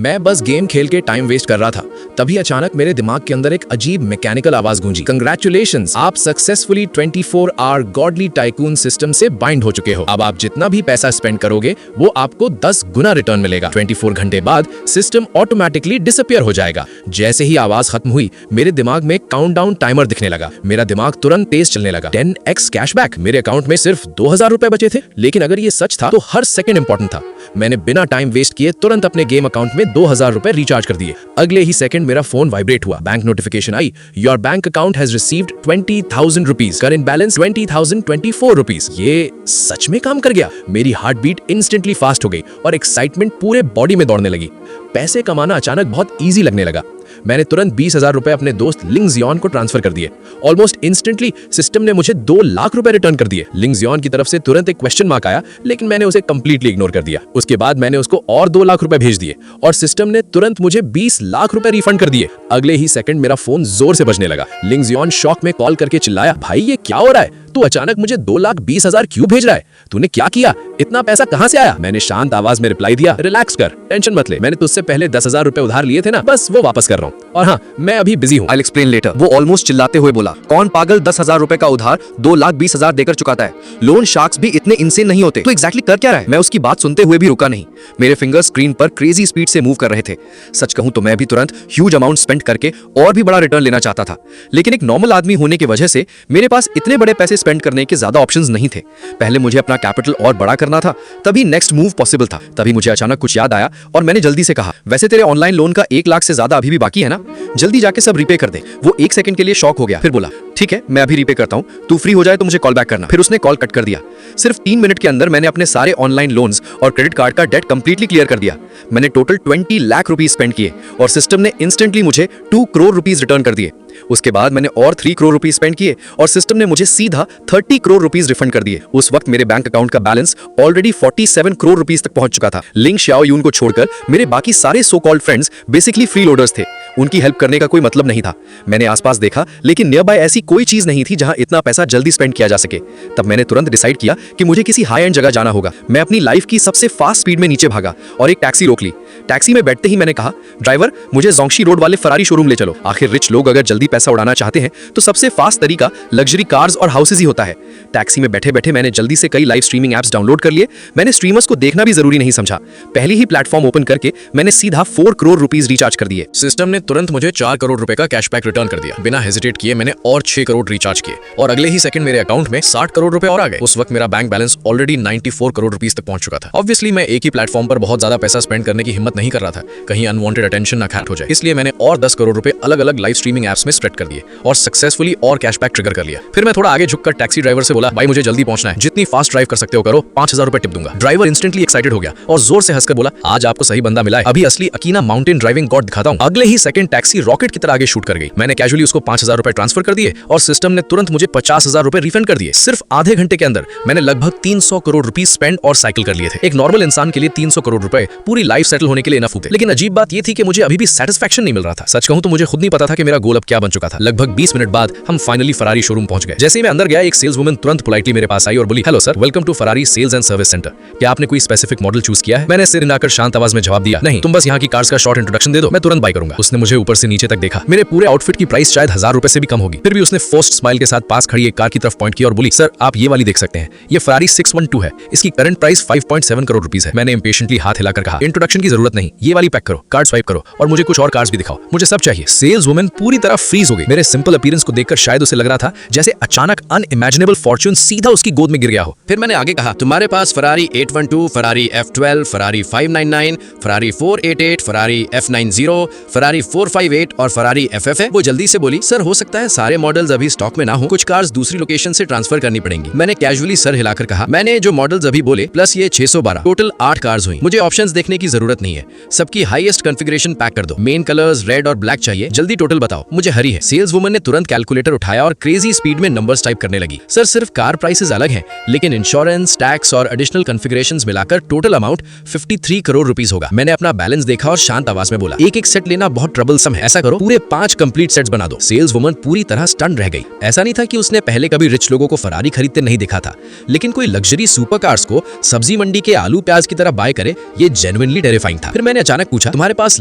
मैं बस गेम खेल के टाइम वेस्ट कर रहा था, तभी अचानक मेरे दिमाग के अंदर एक अजीब मैकेनिकल आवाज गूंजी। कंग्रेचुलेशंस, आप successfully 24 hour godly tycoon system से बाइंड हो चुके हो। अब आप जितना भी पैसा स्पेंड करोगे वो आपको 10 गुना रिटर्न मिलेगा। 24 घंटे बाद सिस्टम ऑटोमेटिकली डिसअपियर हो जाएगा। जैसे ही आवाज खत्म हुई, मेरे दिमाग में काउंटडाउन टाइमर दिखने लगा। मेरा दिमाग तुरंत तेज चलने लगा। 10x cashback. मेरे अकाउंट में सिर्फ 2000 रुपए बचे थे, लेकिन अगर ये सच था तो हर सेकंड इंपॉर्टेंट था। मैंने बिना टाइम वेस्ट किए तुरंत अपने गेम अकाउंट में 2000 रुपए रिचार्ज कर दिए। अगले ही सेकंड मेरा फोन वाइब्रेट हुआ। Bank notification I, your bank account has received 20,000 rupees, current balance 20,024 rupees. ये सच में काम कर गया। मेरी हार्ट बीट इंस्टेंटली फास्ट हो गई और एक्साइटमेंट पूरे बॉडी में दौड़ने लगी। पैसे कमाना अचानक बहुत ईजी लगने लगा। मैंने तुरंत 20,000 रुपए अपने दोस्त लिंग जियोन को ट्रांसफर कर दिए। ऑलमोस्ट इंस्टेंटली सिस्टम ने मुझे 2 लाख रुपए रिटर्न कर दिए। लिंग जियोन की तरफ से तुरंत एक क्वेश्चन मार्क आया, लेकिन मैंने उसे कंप्लीटली इग्नोर कर दिया। उसके बाद मैंने उसको और 2 लाख रुपए भेज दिए और सिस्टम ने तुरंत मुझे 20 लाख रुपए रिफंड कर दिए। अगले ही सेकंड मेरा फोन जोर से बजने लगा। लिंग जियोन शॉक में कॉल करके चिल्लाया, भाई ये क्या हो रहा है? तू अचानक मुझे 2,20,000 क्यों भेज रहा है? तूने क्या किया? इतना पैसा कहां से आया? मैंने शांत आवाज में रिप्लाई दिया, रिलैक्स कर, टेंशन मत ले। मैंने तुझसे पहले 10,000 रुपए उधार लिए थे ना, बस वो वापस कर रहा हूँ। और हाँ, मैं अभी बिजी हूँ। I'll explain later। वो ऑलमोस्ट चिल्लाते हुए बोला, कौन पागल 10,000 रुपए का उधार 2,20,000 देकर चुकाता है? लोन शार्क्स भी इतने इंसेन नहीं होते। तो एग्जैक्टली कर क्या रहा है? मैं उसकी बात सुनते हुए भी रुका नहीं। मेरे फिंगर्स स्क्रीन पर क्रेजी स्पीड से मूव कर रहे थे। सच कहूं तो मैं भी तुरंत ह्यूज अमाउंट स्पेंड करके और भी बड़ा रिटर्न लेना चाहता था, लेकिन एक नॉर्मल आदमी होने की वजह से मेरे पास इतने बड़े पैसे स्पेंड करने के ज्यादा ऑप्शंस नहीं थे। पहले मुझे अपना कैपिटल और बड़ा करना था, तभी नेक्स्ट मूव पॉसिबल था। तभी मुझे अचानक कुछ याद आया और मैंने जल्दी से कहा, वैसे तेरे ऑनलाइन लोन का 1 लाख से ज्यादा अभी भी बाकी है ना? जल्दी जाके सब रीपे कर दे। वो 1 सेकंड के लिए शॉक हो गया, फिर बोला, ठीक है मैं अभी रीपे करता हूँ, तू फ्री हो जाए तो मुझे कॉल बैक करना। फिर उसने कॉल कट कर दिया। सिर्फ 3 मिनट के अंदर मैंने अपने सारे ऑनलाइन लोन्स और क्रेडिट कार्ड का डेट कंप्लीटली क्लियर कर दिया। मैंने टोटल 20 लाख रुपीज स्पेंड किए और सिस्टम ने इंस्टेंटली मुझे 2 करोड़ रुपीज रिटर्न कर दिए। उसके बाद मैंने और 3 करोड़ रुपीज स्पेंड किए और सिस्टम ने मुझे सीधा 30 करोड़ रुपीज रिफंड कर दिए। उस वक्त मेरे बैंक अकाउंट का बैलेंस ऑलरेडी 47 करोड़ रुपीज तक पहुंच चुका था। लिंग शाओयून को छोड़कर मेरे बाकी सारे so called friends basically free loaders थे। उनकी हेल्प करने का कोई मतलब नहीं था। मैंने आसपास देखा, लेकिन नियर बाय ऐसी कोई चीज नहीं थी जहां इतना पैसा जल्दी स्पेंड किया जा सके। तब मैंने तुरंत डिसाइड किया कि मुझे किसी हाई एंड जगह जाना होगा। मैं अपनी लाइफ की सबसे फास्ट स्पीड में नीचे भागा और एक टैक्सी रोक ली। टैक्सी में बैठते ही मैंने कहा, ड्राइवर मुझे जोंगशी रोड वाले फरारी शोरूम ले चलो। आखिर रिच लोग अगर जल्दी पैसा उड़ाना चाहते हैं तो सबसे फास्ट तरीका लग्जरी कार्स और हाउसेज ही होता है। टैक्सी में बैठे बैठे मैंने जल्दी से कई लाइव स्ट्रीमिंग एप्स डाउनलोड कर लिए। मैंने स्ट्रीमर्स को देखना भी जरूरी नहीं समझा। पहले ही प्लेटफॉर्म ओपन करके मैंने सीधा 4 करोड़ रुपीज रिचार्ज कर दिए। सिस्टम ने तुरंत मुझे 4 करोड़ रुपए का कैशबैक रिटर्न कर दिया। बिना हेजिटेट किए मैंने और 6 करोड़ रिचार्ज किए और अगले ही सेकंड मेरे अकाउंट में 60 करोड़ रुपए और आ गए। उस वक्त मेरा bank balance already 94 crore rupees तक पहुंच चुका था। ऑब्वियसली मैं एक ही प्लेटफॉर्म पर बहुत ज्यादा पैसा स्पेंड करने की हिम्मत नहीं कर रहा था, कहीं अनवांटेड अटेंशन ना खैट हो जाए। इसलिए मैंने और 10 करोड़ रुपए अलग अलग लाइव स्ट्रीमिंग एप्स में स्प्रेड कर दिए और सक्सेसफुली और कैशबैक ट्रिगर कर लिया। फिर मैं थोड़ा आगे झुककर टैक्सी ड्राइवर से बोला, भाई मुझे जल्दी पहुंचना है, जितनी फास्ट ड्राइव कर सकते हो करो, 5,000 रुपए टिप दूंगा। ड्राइवर इंस्टेंटली एक्साइटेड हो गया और जोर से हंसकर बोला, आज आपको सही बंदा मिला है, अभी असली अकीना माउंटेन ड्राइविंग गॉड दिखाता हूं। अगले ही सेकंड टैक्सी रॉकेट की तरह आगे शूट कर गई। मैंने कैजुअली उसको 5,000 रुपए ट्रांसफर कर दिए और सिस्टम ने तुरंत मुझे 50,000 रुपए रिफंड कर दिए। सिर्फ आधे घंटे के अंदर मैंने लगभग 300 करोड़ रुपीज स्पेंड और साइकिल कर लिए थे। एक नॉर्मल इंसान के लिए 300 करोड़ रुपए पूरी लाइफ सेटल होने के लिए इनफ थे। लेकिन अजीब बात यह थी कि मुझे अभी भी सेटिस्फैक्शन नहीं मिल रहा था। सच कहूं तो मुझे खुद नहीं पता था कि मेरा गोल अब क्या बन चुका था। लगभग 20 मिनट बाद हम फाइनली फरारी शोरूम पहुंच गए। जैसे ही मैं अंदर गया, एक सेल्स वुमन तुरंत पोलाइटली मेरे पास आई और बोली, hello sir, welcome to Ferrari sales and service centre. क्या आपने कोई स्पेसिफिक मॉडल चूज किया है? मैंने सिर हिलाकर शांत आवाज में जवाब दिया, नहीं, तुम बस यहाँ की कार्स का शॉर्ट इंट्रोडक्शन दे दो, मैं तुरंत बाय करूंगा। उसने मुझे ऊपर से नीचे तक देखा। मेरे पूरे आउटफिट की प्राइस शायद 1000 रुपए से भी कम होगी। फिर भी उसने फोर्स्ड स्माइल के साथ पास खड़ी एक कार की तरफ पॉइंट किया और बोली, सर आप ये वाली देख सकते हैं, ये फरारी 612 है, इसकी करंट प्राइस 5.7 करोड़ रुपीस है। मैंने इंपेशेंटली हाथ हिलाकर कहा, इंट्रोडक्शन की जरूरत नहीं, ये वाली पैक करो, कार्ड स्वाइप करो और मुझे कुछ और कार्ड्स भी दिखाओ, मुझे सब चाहिए। सेल्स वुमन पूरी तरह फ्रीज हो गई। मेरे सिंपल अपीयरेंस को देखकर शायद उसे लग रहा था जैसे अचानक अनइमेजिनेबल फॉर्च्यून सीधा उसकी गोद में गिर गया हो। फिर मैंने आगे कहा, तुम्हारे पास Ferrari 812, Ferrari F12, Ferrari 599, Ferrari 488, Ferrari F90, Ferrari 458 और फरारी FF है। वो जल्दी से बोली, सर हो सकता है सारे मॉडल्स अभी स्टॉक में ना हो, कुछ कार्स दूसरी लोकेशन से ट्रांसफर करनी पड़ेंगी। मैंने कैजुअली सर हिलाकर कहा, मैंने जो मॉडल्स अभी बोले प्लस ये 612, टोटल 8 कार्स हुई। मुझे ऑप्शंस देखने की जरूरत नहीं है, सबकी हाईएस्ट कॉन्फ़िगरेशन पैक कर दो। मेन कलर्स रेड और ब्लैक चाहिए, जल्दी टोटल बताओ, मुझे हरी है। सेल्स वुमन ने तुरंत कैलकुलेटर उठाया और क्रेजी स्पीड में नंबर्स टाइप करने लगी। सर सिर्फ कार प्राइसेस अलग हैं, लेकिन इंश्योरेंस, टैक्स और एडिशनल कॉन्फ़िगरेशंस मिलाकर टोटल अमाउंट 53 करोड़ रुपीस होगा। मैंने अपना बैलेंस देखा और शांत आवाज में बोला, एक एक सेट लेना बहुत ट्रबलसम है, ऐसा करो पूरे 5 कंप्लीट सेट्स बना दो। सेल्स वुमन पूरी तरह स्टन रह गई। ऐसा नहीं था कि उसने पहले कभी रिच लोगों को फरारी खरीदते नहीं देखा था, लेकिन कोई लग्जरी सुपर कार्स को सब्जी मंडी के आलू प्याज की तरह बाय करे, ये जेन्युइनली टेरिफाइंग था। फिर मैंने अचानक पूछा, तुम्हारे पास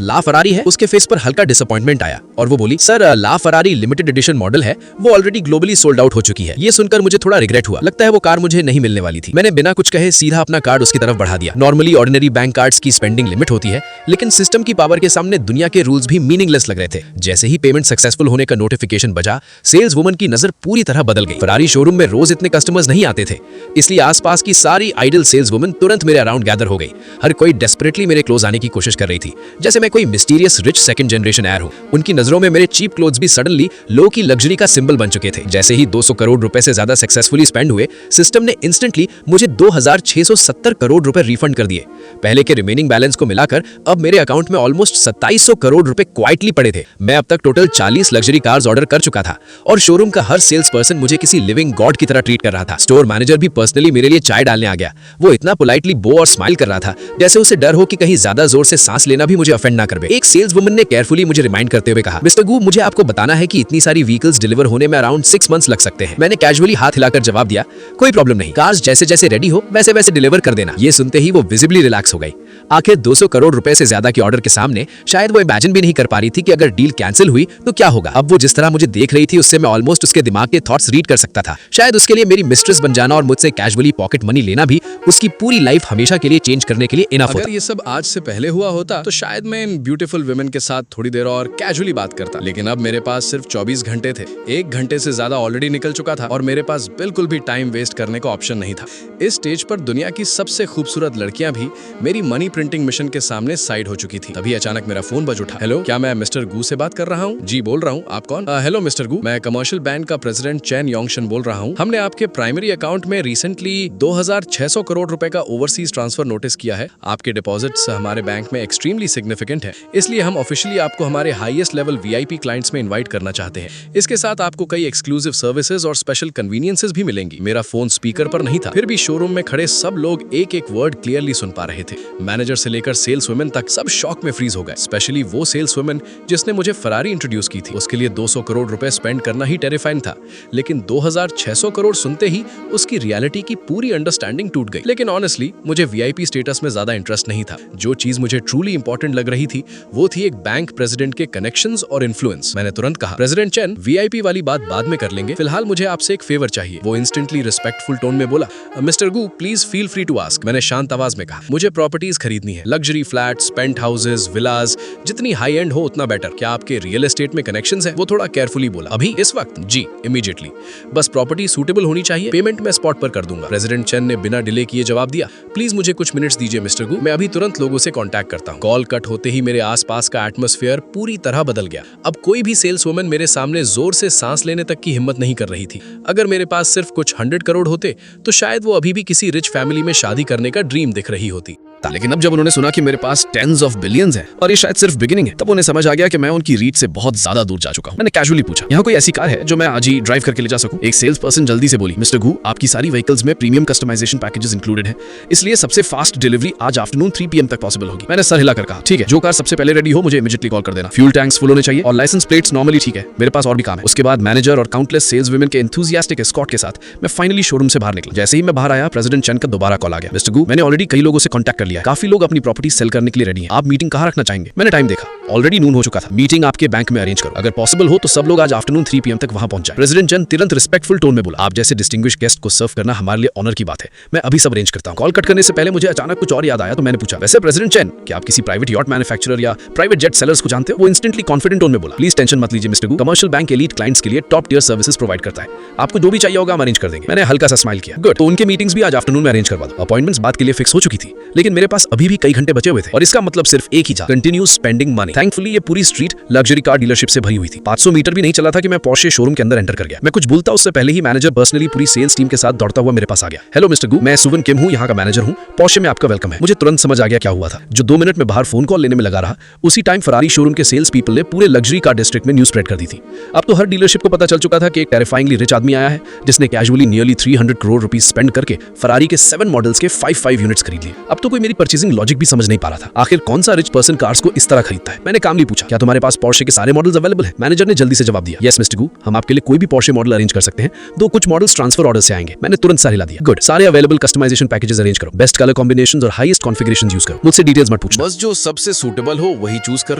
ला फरारी है? उसके फेस पर हल्का डिसअपॉइंटमेंट आया और वो बोली, सर ला फरारी लिमिटेड एडिशन मॉडल है, वो ऑलरेडी ग्लोबली सोल्ड आउट हो चुकी है। ये सुनकर मुझे थोड़ा रिग्रेट हुआ, लगता है वो कार मुझे नहीं मिलने वाली थी। मैंने बिना कुछ कहे सीधा अपना कार्ड उसकी तरफ बढ़ा दिया। नॉर्मली ऑर्डिनरी बैंक कार्ड्स की स्पेंडिंग लिमिट होती है, लेकिन सिस्टम की पावर के सामने दुनिया के रूल्स भी मीनिंगलेस लग रहे थे। जैसे ही पेमेंट सक्सेसफुल होने का नोटिफिकेशन बजा, सेल्स वुमन की नजर पूरी तरह बदल गई। फरारी शोरूम में रोज इतने कस्टमर्स नहीं आते थे, इसलिए आसपास की सारी आइडल सेल्स वुमन तुरंत मेरे अराउंड गैदर हो गई। हर कोई डेस्परेटली मेरे क्लोज आने की कोशिश कर रही थी, जैसे मैं कोई mysterious rich second generation air हूं। उनकी नजरों में मेरे चीप क्लोथ्स भी सडनली लो की लग्जरी का सिंबल बन चुके थे। जैसे ही 200 करोड़ रुपए से ज्यादा सक्सेसफुली स्पेंड हुए, सिस्टम ने इंस्टेंटली मुझे 2670 करोड़ रुपए रिफंड कर दिए। पहले के रिमेनिंग बैलेंस को मिलाकर अब मेरे अकाउंट में ऑलमोस्ट 2700 करोड़ रुपए क्वाइटली पड़े थे। मैं अब तक टोटल 40 लग्जरी कार्स ऑर्डर कर चुका था और शोरूम का हर सेल्स पर्सन मुझे किसी लिविंग गॉड की तरह ट्रीट कर रहा था। स्टोर मैनेजर भी पर्सनली मेरे लिए चाय डालने आ गया। वो इतना पोलाइटली बो और स्माइल कर रहा था जैसे उसे डर हो कि कहीं ज्यादा जोर से सांस लेना भी मुझे ऑफेंड ना कर दे। एक सेल्स वुमन ने केयरफुली मुझे रिमाइंड करते हुए कहा, मिस्टर गू, मुझे आपको बताना है कि इतनी सारी व्हीकल्स डिलीवर होने में अराउंड 6 मंथ्स लग सकते हैं। मैंने कैजुअली हाथ हिलाकर जवाब दिया, कोई प्रॉब्लम नहीं, कार्स जैसे जैसे रेडी हो वैसे वैसे डिलीवर कर देना। ये सुनते ही वो विजिबली रिलैक्स हो गई। आखिर 200 करोड़ रुपए से ज्यादा के ऑर्डर के सामने शायद वो इमेजिन भी नहीं कर पा रही थी कि अगर डील कैंसिल हुई तो क्या होगा। अब वो जिस तरह मुझे देख रही थी उससे मैं ऑलमोस्ट उसके दिमाग के थॉट्स रीड कर सकता था। शायद उसके लिए मेरी मिस्ट्रेस बन जाना और मुझसे कैजुअली पॉकेट मनी लेना भी उसकी पूरी लाइफ हमेशा के लिए चेंज करने के लिए इनफ होता। अगर ये सब आज से पहले हुआ होता तो शायद मैं इन ब्यूटीफुल वुमेन के साथ थोड़ी देर और कैजुअली बात करता, लेकिन अब मेरे पास सिर्फ 24 घंटे थे। 1 घंटे से ज्यादा ऑलरेडी निकल चुका था और मेरे पास बिल्कुल भी टाइम वेस्ट करने का ऑप्शन नहीं था। इस स्टेज पर दुनिया की सबसे खूबसूरत लड़कियां भी मेरी मनी प्रिंटिंग मिशन के सामने साइड हो चुकी थी। तभी अचानक मेरा फोन बज उठा। हेलो, क्या मैं मिस्टर गू से बात कर रहा हूँ? जी बोल रहा हूँ, आप कौन? हेलो मिस्टर गू, मैं कमर्शियल बैंक का प्रेसिडेंट चैन योंगशन बोल रहा हूँ। हमने आपके प्राइमरी अकाउंट में रिसेंटली 2600 करोड़ रुपए का ओवरसीज ट्रांसफर नोटिस किया है। आपके डिपॉजिट्स हमारे बैंक में एक्सट्रीमली सिग्निफिकेंट है, इसलिए हम ऑफिशियली आपको हमारे हाईएस्ट लेवल वीआईपी क्लाइंट्स में इनवाइट करना चाहते हैं। इसके साथ आपको कई एक्सक्लूसिव सर्विसेज और स्पेशल कन्वीनियंसेस भी मिलेंगी। मेरा फोन स्पीकर पर नहीं था, फिर भी शोरूम में खड़े सब लोग एक एक वर्ड क्लियरली सुन पा रहे थे। मैनेजर से लेकर सेल्स वुमेन तक सब शॉक में फ्रीज हो गए। स्पेशली वो सेल्स वुमेन जिसने मुझे फरारी इंट्रोड्यूस की थी। उसके लिए 200 करोड़ रुपए स्पेंड करना ही टेरिफाइंग था, लेकिन 2600 करोड़ सुनते ही उसकी रियलिटी की पूरी अंडरस्टैंडिंग टूट गई। लेकिन ऑनेस्टली मुझे वीआईपी स्टेटस में ज्यादा इंटरेस्ट नहीं था। जो चीज मुझे ट्रूली इंपॉर्टेंट लग रही थी वो थी एक बैंक प्रेसिडेंट के कनेक्शंस और इन्फ्लुएंस। मैंने तुरंत कहा, प्रेसिडेंट चैन, वीआईपी वाली बात बाद में कर लेंगे, फिलहाल मुझे आपसे एक फेवर चाहिए। वो इंस्टेंटली रिस्पेक्टफुल टोन में बोला, mister Gu please feel free to ask. मैंने शांत आवाज में कहा, मुझे प्रॉपर्टीज खरीदनी है, luxury flats, penthouses, villas, जितनी हाई एंड हो उतना बेटर। क्या आपके रियल एस्टेट में कनेक्शंस है? वो थोड़ा केयरफुली बोला, अभी इस वक्त? जी इमीडिएटली, बस प्रॉपर्टी सूटेबल होनी चाहिए, पेमेंट मैं स्पॉट पर कर दूंगा। प्रेसिडेंट चैन ने बिना डिले किए जवाब दिया, प्लीज मुझे कुछ मिनट्स दीजिए मिस्टर गू, मैं अभी तुरंत लोगों से कांटेक्ट करता हूं। कॉल कट होते ही मेरे आसपास का एटमॉस्फेयर पूरी तरह बदल गया। अब कोई भी सेल्स वुमन मेरे सामने जोर से सांस लेने तक की हिम्मत नहीं कर रही थी। अगर मेरे पास सिर्फ कुछ 100 करोड़ होते तो शायद वो अभी भी किसी रिच फैमिली में शादी करने का ड्रीम दिख रही होती। लेकिन अब जब उन्होंने सुना कि मेरे पास टेंस ऑफ बिलियंस हैं और ये शायद सिर्फ बिगिनिंग है, तब उन्हें समझ आ गया कि मैं उनकी रीच से बहुत ज्यादा दूर जा चुका हूं। मैंने कैजुअली पूछा, यहाँ कोई ऐसी कार है जो मैं आज ही ड्राइव करके ले जा सकूं? एक सेल्स पर्सन जल्दी से बोली, मिस्टर गू, आपकी सारी व्हीकल्स में प्रीमियम कस्टमाइजेशन पैकेजेस इंक्लूडेड है, इसलिए सबसे फास्ट डिलीवरी आज आफ्टरनून 3 PM तक पॉसिबल होगी। मैंने सर हिलाकर कहा, ठीक है, जो कार सबसे पहले रेडी हो मुझे इमीडिएटली कॉल कर देना। फ्यूल टैंक्स फुल होने चाहिए और लाइसेंस प्लेट्स नॉर्मली ठीक है, मेरे पास और भी काम है। उसके बाद मैनेजर और काउंटलेस सेल्स वुमेन के एंथुसियास्टिक एस्कॉर्ट के साथ मैं फाइनली शोरूम से बाहर निकला। जैसे ही मैं बाहर आया, प्रेसिडेंट चैन का दोबारा कॉल आ गया, मिस्टर गू, मैंने ऑलरेडी कई लोगों से कांटेक्ट कर लिया है, काफी लोग अपनी प्रॉपर्टी सेल करने के लिए रेडी हैं। आप मीटिंग कहाँ रखना चाहेंगे? मैंने टाइम देखा, ऑलरेडी नून हो चुका था। मीटिंग आपके बैंक में अरेंज करो, अगर पॉसिबल हो तो सब लोग आज आफ्टरनून 3 PM तक वहां पहुंच जाए। प्रेसिडेंट चैन तुरंत रिस्पेक्टफुल टोन में बोला, आप जैसे डिस्टिंग्विश गेस्ट को सर्व करना हमारे लिए ऑनर की बात है, मैं अभी सब अरेंज करता हूं। कॉल कट करने से पहले मुझे अचानक कुछ और याद आया, तो मैंने पूछा, वैसे प्रेसिडेंट चैन, क्या आप किसी प्राइवेट यॉट मैन्युफैक्चरर या प्राइवेट जेट सेलर्स को जानते हो? वो इंस्टेंटली कॉन्फिडेंट टोन में बोला, प्लीज टेंशन मत लीजिए मिस्टर गू, कमर्शियल बैंक एलीट क्लाइंट्स के लिए टॉप टियर सर्विसेज प्रोवाइड करता है, आपको जो भी चाहिए होगा हम अरेंज कर देंगे। मैंने हल्का सा स्माइल किया, गुड, तो उनके मीटिंग्स भी आज आफ्टरनून में अरेंज करवा दो। अपॉइंटमेंट्स बात के लिए फिक्स हो चुकी थी, लेकिन मेरे पास अभी भी कई घंटे बचे हुए थे और इसका मतलब सिर्फ एक ही था, कंटिन्यू स्पेंडिंग मनी। थैंकफुली ये पूरी स्ट्रीट लग्जरी कार डीलरशिप से भरी हुई थी। 500 मीटर भी नहीं चला था कि मैं पोर्शे शोरूम के अंदर एंटर कर गया। मैं कुछ बोलता उससे पहले ही मैनेजर पर्सनली पूरी सेल्स टीम के साथ दौड़ता हुआ मेरे पास आ गया। हेलो मिस्टर गू, मैं सुवन किम हूं, यहाँ का मैनेजर हूं, पोर्शे में आपका वेलकम है। मुझे तुरंत समझ आ गया क्या हुआ था। जो 2 मिनट में बाहर फोन कॉल लेने में लगा रहा, उसी टाइम फरारी शोरूम के सेल्स पीपल ने पूरे लग्जरी कार डिस्ट्रिक्ट में न्यूज स्प्रेड कर दी थी। अब तो हर डीलरशिप को पता चल चुका था कि एक टेरिफाइंगली रिच आदमी आया है जिसने casually nearly 300 crore rupees spend करके फरारी के 7 मॉडल्स के 5 यूनिट्स खरीद लिए। अब तो कोई मेरी परचेजिंग लॉजिक भी समझ नहीं पा रहा था। आखिर कौन सा रिच पर्सन कार्स को इस तरह खरीदता है? मैंने कामली पूछा, क्या तुम्हारे पास पोर्शे के सारे मॉडल्स अवेलेबल हैं? मैनेजर ने जल्दी से जवाब दिया, यस मिस्टर गू, हम आपके लिए कोई भी पोर्शे मॉडल अरेंज कर सकते हैं, दो कुछ मॉडल्स ट्रांसफर ऑर्डर से आएंगे। मैंने तुरंत सारे ला दिया। गुड, सारे अवेलेबल कस्टमाइजेशन पैकेजेस अरेंज करो, बेस्ट कलर कॉम्बिनेशंस और हाईएस्ट कॉन्फ़िगरेशंस यूज करो, मुझसे डिटेल्स मत पूछना। बस जो सबसे सूटेबल हो वही चूज कर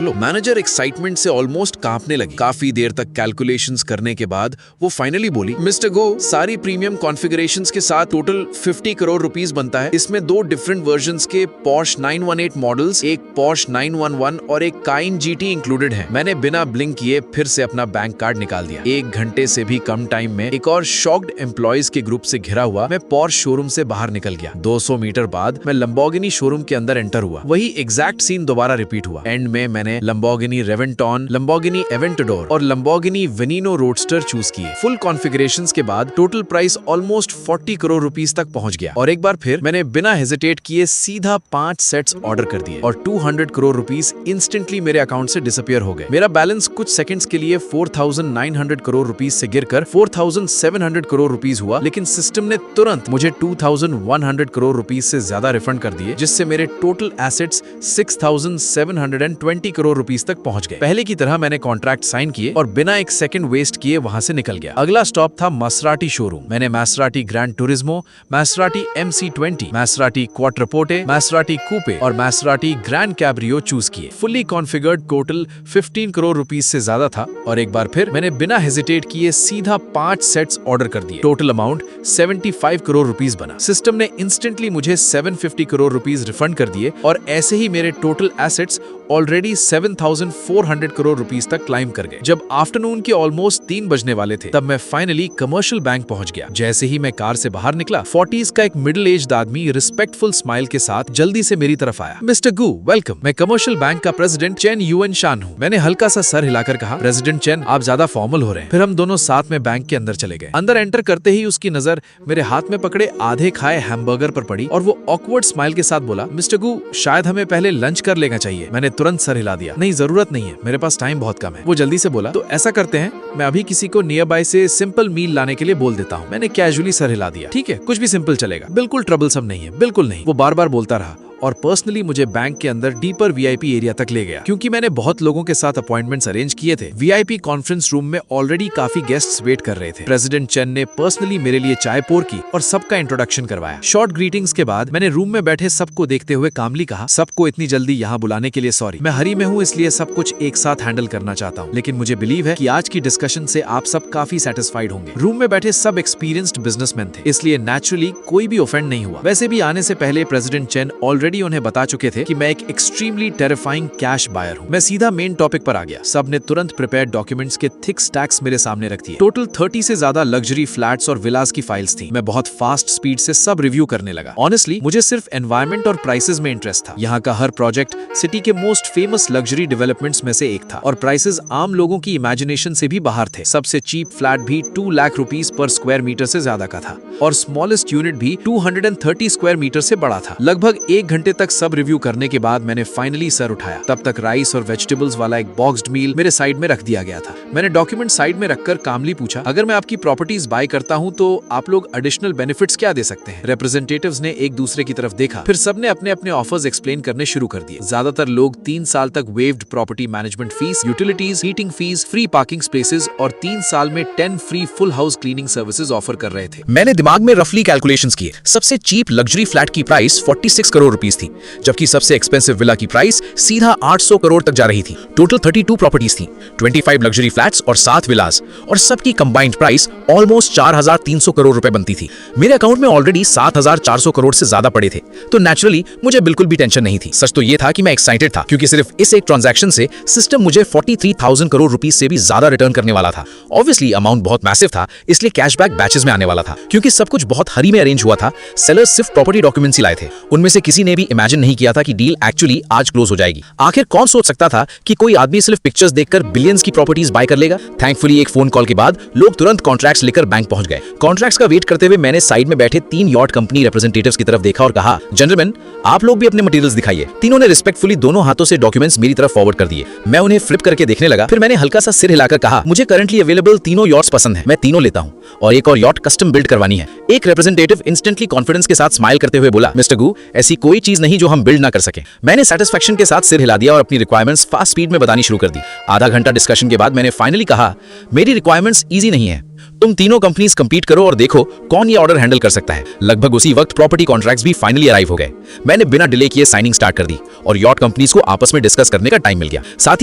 लो। मैनेजर एक्साइटमेंट से ऑलमोस्ट कांपने लगी। काफी देर तक कैलकुलेशंस करने के बाद वो फाइनली बोली, मिस्टर गो, सारी प्रीमियम कॉन्फ़िगरेशंस के साथ टोटल 50 करोड़ रुपीस बनता है। इसमें दो डिफरेंट वर्जन्स के Porsche 918 मॉडल्स, एक Porsche 911 और एक Cayenne GT इंक्लूडेड है। मैंने बिना ब्लिंक किए फिर से अपना बैंक कार्ड निकाल दिया। 1 घंटे से भी कम टाइम में एक और शॉक्ड एम्प्लॉइज के ग्रुप से घिरा हुआ मैं Porsche शोरूम से बाहर निकल गया। 200 मीटर बाद मैं Lamborghini शोरूम के अंदर एंटर हुआ। वही एग्जैक्ट सीन दोबारा रिपीट हुआ। एंड में मैंने Lamborghini Reventon, Lamborghini Aventador और Lamborghini Veneno Roadster चूज किए। फुल कॉन्फ़िगरेशंस के बाद total price almost 40 crore rupees तक पहुंच गया। और एक बार फिर मैंने बिना हेजिटेट किए सीधा 5 सेट्स ऑर्डर कर दिए और 200 करोड़ रुपीस इंस्टेंटली मेरे अकाउंट से डिसअपियर हो गए। मेरा बैलेंस कुछ सेकंड्स के लिए 4,900 करोड़ रुपीस से गिरकर 4,700 करोड़ रुपीस हुआ, लेकिन सिस्टम ने तुरंत मुझे 2,100 करोड़ रुपीस से ज्यादा रिफंड कर दिए, जिससे मेरे टोटल एसेट्स 6,720 करोड़ रुपीस तक पहुंच गए। पहले की तरह मैंने कॉन्ट्रैक्ट साइन किए और बिना एक सेकंड वेस्ट किए वहां से निकल गया। अगला स्टॉप था Maserati शोरूम। मैंने Maserati Gran Turismo, Maserati MC20, Maserati Quattroporte, Maserati Coupe और Maserati Grand Cabrio चूज किए। Fully configured total 15 crore rupees से ज्यादा था और एक बार फिर मैंने बिना हेजिटेट किए सीधा 5 सेट्स ऑर्डर कर दिए। टोटल अमाउंट 75 करोड़ रुपीस बना। सिस्टम ने इंस्टेंटली मुझे 750 करोड़ रुपीस रिफंड कर दिए और ऐसे ही मेरे total assets already 7,400 crore rupees तक क्लाइम कर गए। जब आफ्टरनून के ऑलमोस्ट 3 बजने वाले थे तब मैं फाइनली कमर्शियल बैंक पहुंच गया। जैसे ही मैं कार से बाहर निकला, 40s का एक मिडिल एज्ड आदमी रिस्पेक्टफुल स्माइल के साथ जल्दी से मेरी तरफ आया। मिस्टर गू, वेलकम, मैं कमर्शियल बैंक का प्रेसिडेंट चेन यूएन शान हूँ। मैंने हल्का सा सर हिलाकर कहा, प्रेसिडेंट चेन, आप ज्यादा फॉर्मल हो रहे हैं। फिर हम दोनों साथ में बैंक के अंदर चले गए। अंदर एंटर करते ही उसकी नजर मेरे हाथ में पकड़े आधे खाए हैमबर्गर पर पड़ी और वो ऑकवर्ड स्माइल के साथ बोला, मिस्टर गू, शायद हमें पहले लंच कर लेना चाहिए। मैंने तुरंत सर हिला दिया, नहीं, जरूरत नहीं है, मेरे पास टाइम बहुत कम है। वो जल्दी से बोला, तो ऐसा करते हैं, मैं अभी किसी को नियर बाय से सिंपल मील लाने के लिए बोल देता हूँ। मैंने कैजुअली सर हिला दिया, ठीक है, कुछ भी सिंपल चलेगा, बिल्कुल ट्रबलसम नहीं है, बिल्कुल नहीं। वो बार बार बोलता रहा और पर्सनली मुझे बैंक के अंदर डीपर वीआईपी एरिया तक ले गया। क्योंकि मैंने बहुत लोगों के साथ अपॉइंटमेंट्स अरेंज किए थे, वीआईपी कॉन्फ्रेंस रूम में ऑलरेडी काफी गेस्ट्स वेट कर रहे थे। प्रेसिडेंट चेन ने पर्सनली मेरे लिए चाय पोर की और सबका इंट्रोडक्शन करवाया। शॉर्ट ग्रीटिंग्स के बाद मैंने रूम में बैठे सबको देखते हुए कामली कहा, सबको इतनी जल्दी यहाँ बुलाने के लिए सॉरी, मैं हरी में हूँ, इसलिए सब कुछ एक साथ हैंडल करना चाहता हूँ, लेकिन मुझे बिलीव है कि आज की डिस्कशन से आप सब काफी सेटिस्फाइड होंगे। रूम में बैठे सब एक्सपीरियंस्ड बिजनेसमैन थे, इसलिए नेचुरली कोई भी ऑफेंड नहीं हुआ। वैसे भी आने से पहले प्रेसिडेंट चेन ऑलरेडी उन्हें बता चुके थे कि मैं एक एक्सट्रीमली टेरिफाइंग कैश बायर हूं। मैं सीधा मेन टॉपिक पर आ गया। सब ने तुरंत प्रिपेयर्ड डॉक्यूमेंट्स के थिक स्टैक्स मेरे सामने रख दिए। टोटल 30 से ज्यादा लग्जरी फ्लैट्स और विलास की फाइल्स थी। मैं बहुत फास्ट स्पीड से सब रिव्यू करने लगा। ऑनेस्टली मुझे सिर्फ एनवायरमेंट और प्राइसेस में इंटरेस्ट था। यहाँ का हर प्रोजेक्ट सिटी के मोस्ट फेमस लग्जरी डेवलपमेंट्स में से एक था और प्राइसेस आम लोगों की इमेजिनेशन से भी बाहर थे। सबसे चीप फ्लैट भी 2 लाख रुपीस पर स्क्वायर मीटर से ज्यादा का था और स्मॉलेस्ट यूनिट भी 230 स्क्वायर मीटर से बड़ा था। लगभग 1 घंटे तक सब रिव्यू करने के बाद मैंने फाइनली सर उठाया। तब तक राइस और वेजिटेबल्स वाला एक बॉक्स्ड मील मेरे साइड में रख दिया गया था। मैंने डॉक्यूमेंट साइड में रखकर कामली पूछा, अगर मैं आपकी प्रॉपर्टीज बाय करता हूं तो आप लोग एडिशनल बेनिफिट्स क्या दे सकते हैं? रिप्रेजेंटेटिव्स ने एक दूसरे की तरफ देखा, फिर सबने अपने अपने ऑफर्स एक्सप्लेन करने शुरू कर दिए। ज्यादातर लोग 3 साल तक waived property management fees, utilities, heating fees, free parking spaces और 3 साल में 10 free full house cleaning services offer कर रहे थे। मैंने दिमाग में रफली कैलकुलेशंस किए। सबसे चीप लग्जरी फ्लैट की प्राइस 46 करोड़ रुपीस थी, जबकि सबसे एक्सपेंसिव विला की प्राइस सीधा 800 करोड़ तक जा रही थी। टोटल 32 प्रॉपर्टीज थी, 25 लग्जरी फ्लैट्स और 7 विलास और सबकी कंबाइंड प्राइस ऑलमोस्ट 4,300 करोड़ रुपए बनती थी। मेरे अकाउंट में ऑलरेडी 7,400 करोड़ से ज्यादा पड़े थे, तो नेचुरली मुझे बिल्कुल भी टेंशन नहीं थी। सच तो ये था कि मैं एक्साइटेड था, क्योंकि सिर्फ इस एक ट्रांजैक्शन से सिस्टम मुझे 43,000 करोड़ रुपीस से भी ज्यादा रिटर्न करने वाला था। ऑब्वियसली अमाउंट बहुत मैसिव था, इसलिए कैशबैक बैचेस में आने वाला था। क्योंकि सब कुछ बहुत हरी में अरेंज हुआ था, सेलर्स सिर्फ प्रॉपर्टी डॉक्यूमेंट्स ही लाए थे। उनमें से किसी ने भी इमेजिन नहीं किया था कि डील एक्चुअली आज क्लोज हो जाएगी। आखिर कौन सोच सकता था कि कोई आदमी सिर्फ पिक्चर्स देखकर बिलियंस की प्रॉपर्टीज बाय कर लेगा। थैंकफुली एक फोन कॉल के बाद लोग तुरंत कॉन्ट्रैक्ट्स लेकर बैंक पहुंच गए। कॉन्ट्रैक्ट्स का वेट करते हुए मैंने साइड में बैठे 3 यॉट कंपनी रिप्रेजेंटेटिव्स की तरफ देखा और कहा, जेंटलमैन, आप लोग भी अपने मटेरियल्स दिखाइए। तीनों ने रिस्पेक्टफुली दोनों हाथों से डॉक्यूमेंट्स मेरी तरफ फॉरवर्ड कर दिए। मैं उन्हें फ्लिप करके देखने लगा, फिर मैंने हल्का सा सिर हिलाकर कहा, मुझे करंटली अवेलेबल तीनों यॉट्स पसंद है, मैं तीनों लेता हूं और एक और यॉट कस्टम बिल्ड करवानी है। एक रिप्रेजेंटेटिव इंस्टेंटली कॉन्फिडेंस के साथ स्माइल करते हुए बोला, मिस्टर गू, ऐसी कोई चीज नहीं जो हम बिल्ड ना कर सकें। मैंने सेटिस्फेक्शन के साथ सिर हिला दिया और अपनी रिक्वायरमेंट्स फास्ट स्पीड में बतानी शुरू कर दी। आधा घंटा डिस्कशन के बाद मैंने फाइनली कहा, मेरी रिक्वायरमेंट्स इजी नहीं है, तुम तीनों कंपनीज कंपीट करो और देखो कौन ये ऑर्डर हैंडल कर सकता है। लगभग उसी वक्त प्रॉपर्टी कॉन्ट्रैक्ट्स भी फाइनली अराइव हो गए। मैंने बिना डिले किए साइनिंग स्टार्ट कर दी और यॉट कंपनीज को आपस में डिस्कस करने का टाइम मिल गया। साथ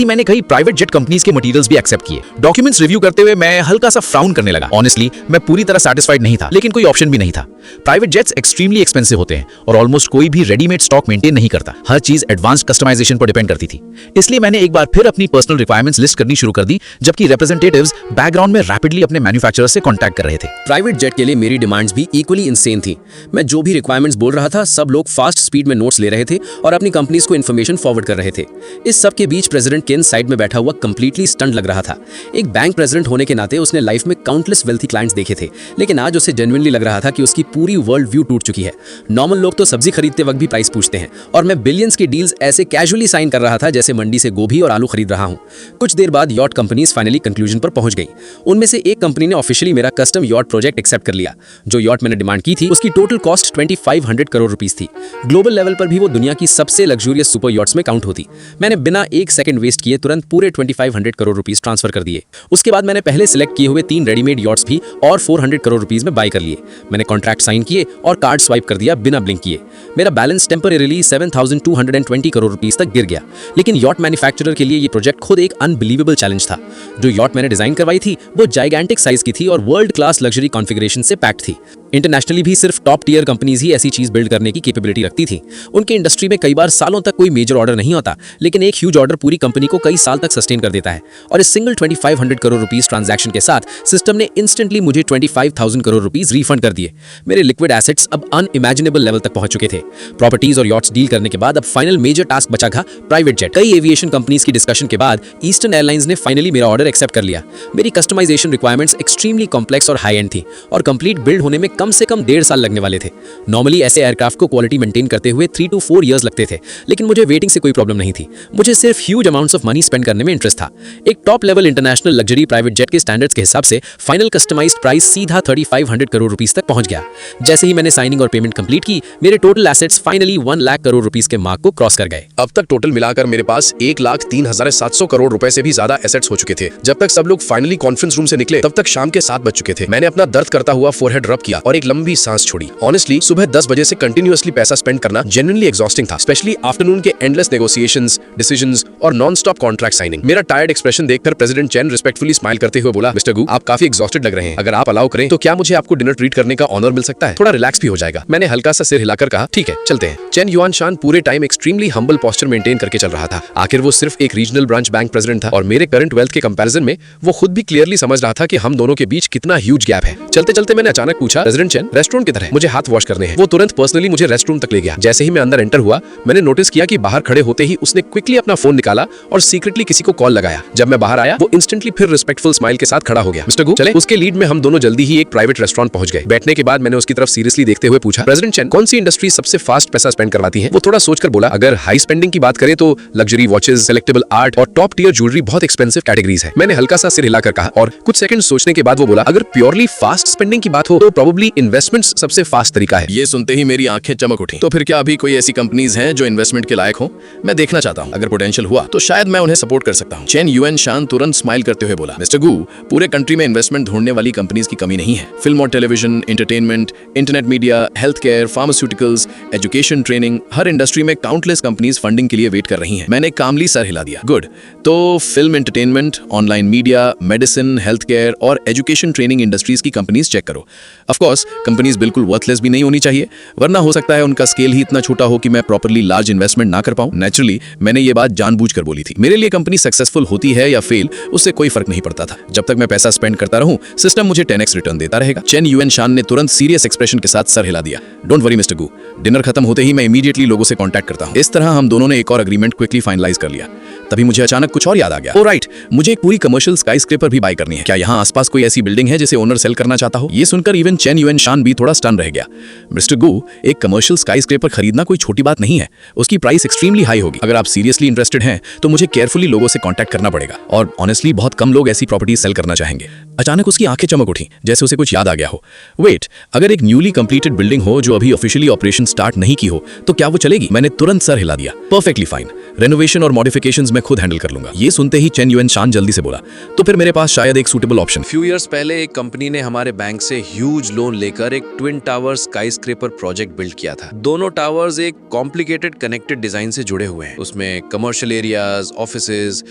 ही मैंने कई प्राइवेट जेट कंपनीज के मटेरियल्स भी एक्सेप्ट किए। डॉक्यूमेंट्स रिव्यू करते हुए मैं हल्का सा फ्राउन करने लगा। ऑनेस्टली मैं पूरी तरह सैटिस्फाइड नहीं था, लेकिन कोई ऑप्शन भी नहीं था। प्राइवेट जेट्स एक्सट्रीमली एक्सपेंसिव होते हैं और ऑलमोस्ट कोई भी रेडीमेड स्टॉक मेंटेन नहीं करता। हर चीज एडवांस कस्टमाइजेशन पर डिपेंड करती थी। इसलिए मैंने एक बार फिर अपनी पर्सनल रिक्वायरमेंट्स लिस्ट करनी शुरू कर दी, जबकि रिप्रेजेंटेटिव्स बैकग्राउंड में रैपिडली अपने मैन्युफैक्चरर से कॉन्टैक्ट कर रहे थे। प्राइवेट जेट के लिए मेरी डिमांड्स भी इक्वली इंसेन थी। मैं जो भी रिक्वायरमेंट्स बोल रहा था, सब लोग फास्ट स्पीड में नोट्स ले रहे थे और अपनी कंपनीज को इन्फॉर्मेशन फॉरवर्ड कर रहे थे। इस सब के बीच प्रेसिडेंट केन साइड में बैठा हुआ कंप्लीटली स्टंट लग रहा था। एक बैंक प्रेसिडेंट होने के नाते उसने लाइफ में काउंटलेस वेल्थी क्लाइंट्स देखे थे, लेकिन आज उसे जेन्युइनली लग रहा था कि उसकी पूरी वर्ल्ड व्यू टूट चुकी है। नॉर्मल लोग तो सब्जी खरीदते वक्त भी प्राइस पूछते हैं, और मैं बिलियंस की डील्स ऐसे कैजुअली साइन कर रहा था जैसे मंडी से गोभी और आलू खरीद रहा हूं। कुछ देर बाद यॉट कंपनीज फाइनली कंक्लूजन पर पहुंच गई। उनमें से एक कंपनी ने ऑफिशियली मेरा कस्टम यॉट प्रोजेक्ट एक्सेप्ट कर लिया। जो यॉट मैंने डिमांड की थी उसकी टोटल कॉस्ट 2500 करोड़ रुपीस थी। ग्लोबल लेवल पर भी वो दुनिया की सबसे लग्जूरियस सुपर यॉट्स में काउंट होती। मैंने बिना एक सेकंड वेस्ट किए तुरंत पूरे 2500 करोड़ रुपीस ट्रांसफर कर दिए। उसके बाद मैंने पहले सिलेक्ट किए हुए 3 रेडीमेड यॉट्स भी और 400 करोड़ रुपीस में बाय कर लिए। मैंने कॉन्ट्रैक्ट साइन किए और कार्ड स्वाइप कर दिया बिना ब्लिंक किए। मेरा बैलेंस टेम्परेरीली 7220 करोड़ रुपीस तक गिर गया। लेकिन यॉट मैन्युफैक्चरर के लिए ये प्रोजेक्ट खुद एक अनबिलीवेबल चैलेंज था। जो यॉट मैंने डिजाइन करवाई थी वो जाइगैंटिक साइज की थी और वर्ल्ड क्लास लग्जरी कॉन्फ़िगरेशन से पैक्ड थी। इंटरनेशनली भी सिर्फ टॉप टियर कंपनीज ही ऐसी चीज बिल्ड करने की कैपेबिलिटी रखती थी। उनके इंडस्ट्री में कई बार सालों तक कोई मेजर ऑर्डर नहीं होता, लेकिन एक ह्यूज ऑर्डर पूरी कंपनी को कई साल तक सस्टेन कर देता है। और इस सिंगल 2500 करोड़ रुपीस ट्रांजैक्शन के साथ सिस्टम ने इंस्टेंटली मुझे 25,000 करोड़ रुपीस रिफंड कर दिए। मेरे लिक्विड एसेट्स अब अनइमेजिनेबल लेवल तक पहुंच चुके थे। प्रॉपर्टीज और यॉट्स डील करने के बाद अब फाइनल मेजर टास्क बचा था प्राइवेट जेट। कई एविएशन कंपनीज की डिस्कशन के बाद ईस्टर्न एयरलाइंस ने फाइनली मेरा ऑर्डर एक्सेप्ट कर लिया। मेरी कस्टमाइजेशन रिक्वायरमेंट्स एक्सट्रीमली कॉम्प्लेक्स और हाई एंड थी और कंप्लीट बिल्ड होने में कम से कम 1.5 साल लगने वाले थे। नॉर्मली ऐसे एयरक्राफ्ट को क्वालिटी मेंटेन करते हुए 3 to 4 इयर्स लगते थे, लेकिन मुझे वेटिंग से कोई प्रॉब्लम नहीं थी। मुझे सिर्फ huge amounts of money spend करने में इंटरेस्ट था। एक top level international luxury private jet के स्टैंडर्ड्स के हिसाब से फाइनल कस्टमाइज्ड प्राइस सीधा 3500 करोड़ रुपीस तक पहुंच गया। जैसे ही मैंने साइनिंग और पेमेंट कंप्लीट की, मेरे total assets finally 1 lakh crore rupees के मार्क को क्रॉस कर गए। अब तक टोटल मिलाकर मेरे पास 1,03,700 करोड़ रुपए से भी ज्यादा एसेट्स हो चुके थे। जब तक सब लोग फाइनली कॉन्फ्रेंस रूम से निकले तब तक शाम के 7 बज चुके थे। मैंने अपना दर्द करता हुआ फोरहेड रब किया और एक लंबी सांस छोड़ी। ऑनेस्टली सुबह 10 बजे से कंटिन्यूअसली पैसा स्पेंड करना जेन्युइनली एग्जॉस्टिंग था, स्पेशली आफ्टरनून के एंडलेस नेगोशिएशंस, डिसीजंस और नॉन स्टॉप कॉन्ट्रैक्ट साइनिंग। मेरा टायर्ड एक्सप्रेशन देखकर प्रेसिडेंट चेन रिस्पेक्टफुली स्माइल करते हुए बोला, मिस्टर गू, आप काफी एग्जॉस्टेड लग रहे हैं। अगर आप अलाउ करें तो क्या मुझे आपको डिनर ट्रीट करने का ऑनर मिल सकता है? थोड़ा रिलैक्स भी हो जाएगा। मैंने हल्का सा सिर हिलाकर कहा, ठीक है, चलते हैं। चेन युआन शान पूरे time extremely humble posture maintain करके चल रहा था। आखिर वो सिर्फ एक रीजनल ब्रांच बैंक प्रेसिडेंट था और मेरे करंट वेल्थ के कंपैरिजन में वो खुद भी क्लियरली समझ रहा था कि हम दोनों के बीच कितना ह्यूज गैप है। चलते चलते मैंने अचानक पूछा, प्रेसिडेंट चेन, रेस्टोरेंट किधर है? मुझे हाथ वॉश करने हैं। वो तुरंत पर्सनली मुझे रेस्टरूम तक ले गया। जैसे ही मैं अंदर एंटर हुआ, मैंने नोटिस किया कि बाहर खड़े होते ही उसने क्विकली अपना फोन निकाला और सीक्रेटली किसी को कॉल लगाया। जब मैं बाहर आया, वो इंस्टेंटली फिर रिस्पेक्टफुल स्माइल के साथ खड़ा हो गया। मिस्टर गू, चले? उसके लीड में हम दोनों जल्दी ही एक प्राइवेट रेस्टोरेंट पहुंच गए। बैठने के बाद मैंने उसकी तरफ सीरियसली देखते हुए पूछा, प्रेसिडेंट चेन, कौन सी इंडस्ट्री सबसे फास्ट पैसा स्पेंड करवाती है? वो थोड़ा सोचकर बोला, अगर हाई स्पेंडिंग की बात करें तो लग्जरी वॉचेस, सेलेक्टेबल आर्ट और टॉप टियर ज्वेलरी बहुत एक्सपेंसिव कैटेगरीज है। मैंने हल्का सा सिर हिलाकर कहा और कुछ सेकंड सोचने के बाद वो बोला, अगर प्योरली फास्ट स्पेंडिंग की बात हो तो प्रोबेबली इन्वेस्टमेंट्स सबसे फास्ट तरीका है। ये सुनते ही मेरी आंखें चमक उठी। तो फिर क्या अभी कोई ऐसी कंपनीज हैं जो इन्वेस्टमेंट के लायक हो? मैं देखना चाहता हूं। अगर पोटेंशियल हुआ तो शायद मैं उन्हें सपोर्ट कर सकता हूं। चेन युआन शान तुरंत स्माइल करते हुए बोला, मिस्टर गू, पूरे कंट्री में इन्वेस्टमेंट ढूंढने वाली कंपनीज की कमी नहीं है। फिल्म और television, entertainment, internet media, health care, pharmaceuticals, education, training, हर इंडस्ट्री में काउंटलेस कंपनीज फंडिंग के लिए वेट कर रही हैं। मैंने कामली सर हिला दिया। गुड, तो film, entertainment, online media, medicine, health care और एजुकेशन ट्रेनिंग इंडस्ट्रीज की कंपनीज चेक करो। ऑफ कोर्स कंपनीज बिल्कुल वर्थलेस भी नहीं होनी चाहिए, वरना हो सकता है उनका स्केल ही इतना छोटा हो कि मैं प्रॉपर्ली लार्ज इन्वेस्टमेंट ना कर पाऊं। नेचुरली मैंने ये बात जानबूझकर बोली थी। मेरे लिए कंपनी सक्सेसफुल होती है या फेल, उससे कोई फर्क नहीं पड़ता था। जब तक मैं पैसा स्पेंड करता रहूं, सिस्टम मुझे 10x रिटर्न देता रहेगा। चेन युआन शान ने तुरंत सीरियस एक्सप्रेशन के साथ सर हिला दिया। Don't worry mister Gu, dinner खत्म होते ही मैं इमीडिएटली लोगों से कांटेक्ट करता हूं। इस तरह हम दोनों ने एक और एग्रीमेंट क्विकली फाइनलाइज कर लिया। तभी मुझे अचानक कुछ और याद आ गया। ओ राइट, मुझे एक पूरी कमर्शियल स्काईस्क्रेपर भी बाय करनी है। क्या यहाँ आसपास कोई ऐसी बिल्डिंग है जिसे ओनर सेल करना चाहता हो? ये सुनकर इवन चेन युएन शान भी थोड़ा स्टन रह गया। मिस्टर गू, एक कमर्शियल स्काईस्क्रेपर खरीदना कोई छोटी बात नहीं है, उसकी प्राइस एक्सट्रीमली हाई होगी। अगर आप सीरियसली इंटरेस्टेड हैं तो मुझे केयरफुली लोगों से कॉन्टैक्ट करना पड़ेगा, और ऑनेस्टली बहुत कम लोग ऐसी प्रॉपर्टी सेल करना चाहेंगे। अचानक उसकी आंखें चमक उठी, जैसे उसे कुछ याद आ गया हो। वेट, अगर एक न्यूली कंप्लीटेड बिल्डिंग हो जो अभी ऑफिशियली ऑपरेशन स्टार्ट नहीं की हो तो क्या वो चलेगी? मैंने तुरंत सर हिला दिया। परफेक्टली फाइन, रेनोवेशन और मॉडिफिकेशंस मैं खुद हैंडल कर लूंगा। ये सुनते ही चेन युएन शान जल्दी से बोला, तो फिर मेरे पास शायद एक सूटेबल ऑप्शन। फ्यू इयर्स पहले एक कंपनी ने हमारे बैंक से ह्यूज लोन लेकर एक ट्विन टावर स्काईस्क्रेपर प्रोजेक्ट बिल्ड किया था। दोनों टावर्स एक कॉम्प्लिकेटेड कनेक्टेड डिजाइन से जुड़े हुए हैं। उसमें commercial areas, offices,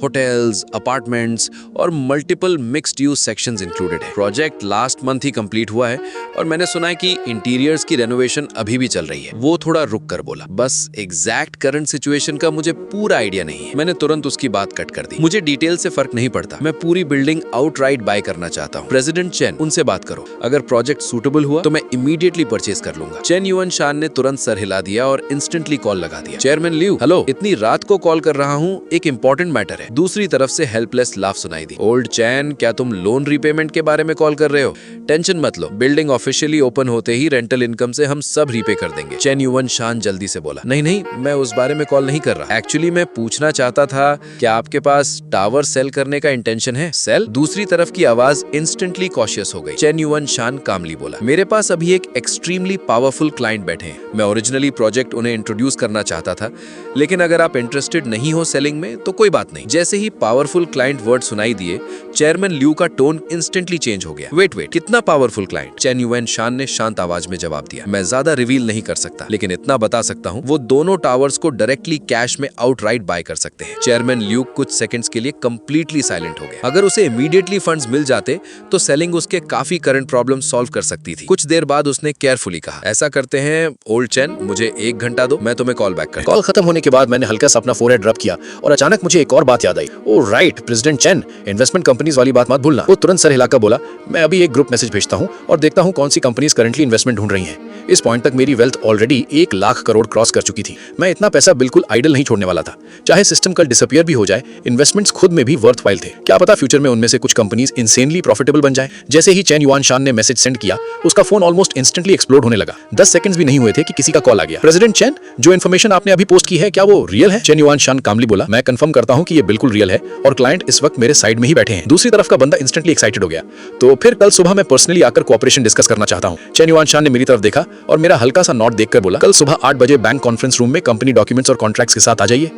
hotels, apartments और multiple mixed use sections included है। प्रोजेक्ट लास्ट मंथ ही कंप्लीट हुआ है और मैंने सुना है कि इंटीरियर्स की रेनोवेशन अभी भी चल रही है। वो थोड़ा रुक कर बोला, बस एग्जैक्ट करंट सिचुएशन का मुझे पूरा आइडिया नहीं है। मैंने तुरंत उसकी बात कट कर दी। मुझे डिटेल से फर्क नहीं पड़ता, मैं पूरी बिल्डिंग आउटराइट बाय करना चाहता हूँ। प्रेसिडेंट चेन, उनसे बात करो। अगर प्रोजेक्ट सूटेबल हुआ तो मैं इमीडिएटली परचेज कर लूंगा। चेन युएन शान ने तुरंत सर हिला दिया और इंस्टेंटली कॉल लगा दिया। चेयरमैन लियू, हेलो, इतनी रात को कॉल कर रहा हूँ, एक इंपॉर्टेंट मैटर है। दूसरी तरफ से हेल्पलेस लाफ सुनाई दी। ओल्ड चैन, क्या तुम लोन रीपेमेंट के बारे में कॉल कर रहे हो? टेंशन मत लो, बिल्डिंग ऑफिशियली ओपन होते ही रेंटल इनकम से हम सब रीपे कर देंगे। चेन युएन शान जल्दी से बोला, नहीं नहीं, मैं उस बारे में कॉल नहीं कर रहा। एक्चुअली मैं पूछना चाहता था, क्या आपके पास टावर सेल करने का इंटेंशन है? सेल? दूसरी तरफ की आवाज इंस्टेंटली कॉशियस हो गई। चेन युएन शान कामली बोला, मेरे पास अभी एक एक्सट्रीमली पावरफुल क्लाइंट बैठे हैं। मैं ओरिजिनली प्रोजेक्ट उन्हें इंट्रोड्यूस करना चाहता था, लेकिन अगर आप इंटरेस्टेड नहीं हो सेलिंग में तो कोई बात नहीं। जैसे ही पावरफुल क्लाइंट वर्ड सुनाई दिए, चेयरमैन लियू का टोन इंस्टेंटली चेंज हो गया। वेट, कितना पावरफुल क्लाइंट? चेन युएन शान ने शांत आवाज में जवाब दिया, मैं ज्यादा रिवील नहीं कर सकता, लेकिन इतना बता सकता हूँ, वो दोनों टावर्स को डायरेक्टली कैश में आउटराइट बाय कर सकते हैं। चेयरमैन लियू कुछ सेकंड्स के लिए कंप्लीटली साइलेंट हो गए। अगर उसे इमीडिएटली फंड्स मिल जाते तो सेलिंग उसके काफी करंट प्रॉब्लम सॉल्व कर सकती थी। कुछ देर बाद उसने केयरफुली कहा, ऐसा करते हैं ओल्ड चेन, मुझे 1 घंटा दो, मैं तुम्हें कॉल बैक कर। कॉल खत्म होने के बाद मैंने हल्का सा अपना फोरहेड रब किया और अचानक मुझे एक और बात याद आई। Oh right, president chain, investment companies वाली बात मत भूलना। वो तुरंत सर हिलाकर बोला, मैं अभी एक ग्रुप मैसेज भेजता हूँ और देखता हूँ कौन सी कंपनीज करंटली इन्वेस्टमेंट ढूंढ रही हैं। इस पॉइंट तक मेरी wealth already 1 lakh crore cross कर चुकी थी। मैं इतना पैसा बिल्कुल आइडल नहीं छोड़ने वाला था। चाहे सिस्टम कल डिसअपियर भी हो जाए, इन्वेस्टमेंट्स खुद में भी वर्थवाइल थे। क्या पता फ्यूचर में उनमें से कुछ कंपनीज इनसेनली प्रॉफिटेबल बन जाए। जैसे ही चेन युएन शान ने मैसेज सेंड किया, उसका फोन ऑलमोस्ट इंस्टेंटली एक्सप्लोड होने लगा। 10 सेकंड्स भी नहीं हुए थे कि किसी का कॉल आ गया। प्रेसिडेंट चेन, जो इन्फॉर्मेशन आपने अभी पोस्ट की है, क्या वो रियल है? चेन युएन शान कामली बोला, मैं कंफर्म करता हूं कि ये बिल्कुल रियल है और क्लाइंट इस वक्त मेरे साइड में ही बैठे हैं। दूसरी तरफ का बंदा इंस्टेंटली एक्साइटेड हो गया, तो फिर कल सुबह मैं पर्सनली आकर कोऑपरेशन डिस्कस करना चाहता हूं। चेन युएन शान ने मेरी तरफ देखा और मेरा हल्का सा नॉट देखकर बोला, कल सुबह 8 बजे बैंक कॉन्फ्रेंस रूम में कंपनी डॉक्यूमेंट्स और कॉन्ट्रैक्ट्स के साथ आ जाइए।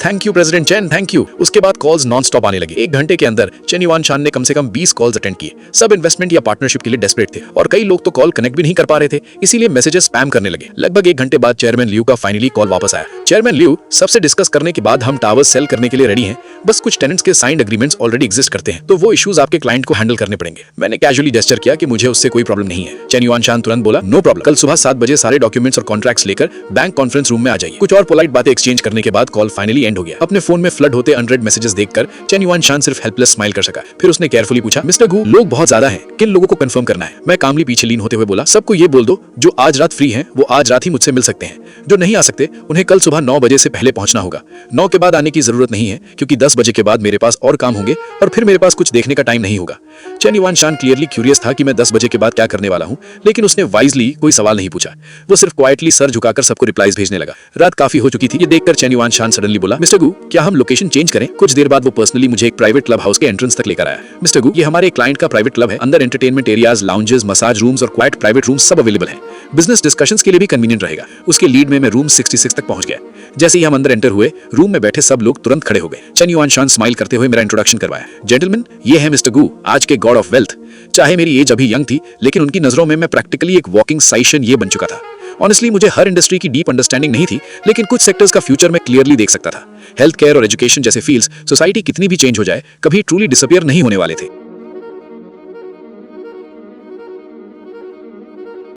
Thank you president chain, thank you. उसके बाद कॉल्स नॉन स्टॉप आने लगी। 1 घंटे के अंदर चेन युएन शान ने कम से कम 20 कॉल्स अटेंड किए। सब इन्वेस्टमेंट या पार्टनरशिप के लिए डेस्परेट थे और कई लोग तो कॉल कनेक्ट भी नहीं कर पा रहे थे, इसीलिए मैसेजेस स्पैम करने लगे। लगभग 1 घंटे बाद चेयरमैन लियू का फाइनली कॉल वापस आया। चेयरमैन लियू, सबसे डिस्कस करने के बाद हम टावर्स सेल करने के लिए रेडी हैं, बस कुछ टेनेंट्स के साइंड एग्रीमेंट्स ऑलरेडी एग्जिस्ट करते हैं, तो वो इश्यूज आपके क्लाइंट को हैंडल करने पड़ेंगे। मैंने कैजुअली जेस्चर किया कि मुझे उससे कोई प्रॉब्लम नहीं है। चेन युएन शान तुरंत बोला, नो प्रॉब्लम, कल सुबह 7 बजे सारे डॉक्यूमेंट्स और कॉन्ट्रैक्ट्स लेकर बैंक कॉन्फ्रेंस रूम में आ जाइए। कुछ और पोलाइट बातें एक्सचेंज करने के बाद कॉल फाइनली एंड हो गया। अपने फोन में फ्लड होते अनरेड मैसेजेस देखकर चेन युएन शान सिर्फ हेल्पलेस स्माइल कर सका। फिर उसने केयरफुली पूछा, मिस्टर गू, लोग बहुत ज्यादा हैं, किन लोगों को कंफर्म करना है? मैं कामली पीछे लीन होते हुए बोला, सबको ये बोल दो जो आज रात फ्री हैं वो आज रात ही मुझसे मिल सकते हैं। जो नहीं आ सकते उन्हें कल सुबह 9 बजे से पहले पहुंचना होगा। 9 के बाद आने की जरूरत नहीं है, क्योंकि 10 बजे के बाद मेरे पास और काम होंगे और फिर मेरे पास कुछ देखने का टाइम नहीं होगा। चेन युएन शान क्लियरली क्यूरियस था कि मैं 10 बजे के बाद क्या करने वाला हूं, लेकिन उसने वाइजली कोई सवाल नहीं पूछा। वो सिर्फ क्वाइटली सर झुकाकर सबको रिप्लाईज भेजने लगा। रात काफी हो चुकी थी। ये देखकर चेन युएन शान सडनली बोला, मिस्टर गू, क्या हम लोकेशन चेंज करें? कुछ देर बाद वो पर्सनली मुझे एक प्राइवेट क्लब हाउस के एंट्रेंस तक लेकर आया। मिस्टर गू, ये हमारे क्लाइंट का प्राइवेट क्लब है। अंदर entertainment areas, lounges, massage rooms और क्वाइट प्राइवेट रूम्स सब अवेलेबल हैं। बिजनेस डिस्कशंस के लिए भी कन्वीनियंट रहेगा। उसके लीड में मैं रूम 66 तक पहुंच गया। जैसे ही हम अंदर एंटर हुए, रूम में बैठे सब लोग तुरंत खड़े हो गए। चेन युएन शान स्माइल करते हुए मेरा इंट्रोडक्शन करवाया। जेंटलमैन, ये है मिस्टर गू, आज के गॉड ऑफ वेल्थ। चाहे मेरी एज अभी यंग थी, लेकिन उनकी नजरों में मैं प्रैक्टिकली एक वॉकिंग साइशन ये बन चुका था। ऑनेस्टली मुझे हर इंडस्ट्री की डीप अंडरस्टैंडिंग नहीं थी, लेकिन कुछ सेक्टर्स का फ्यूचर मैं क्लियरली देख सकता था। हेल्थ केयर और एजुकेशन जैसे फील्ड्स सोसाइटी कितनी भी चेंज हो जाए, कभी ट्रूली डिसअपियर नहीं होने वाले थे।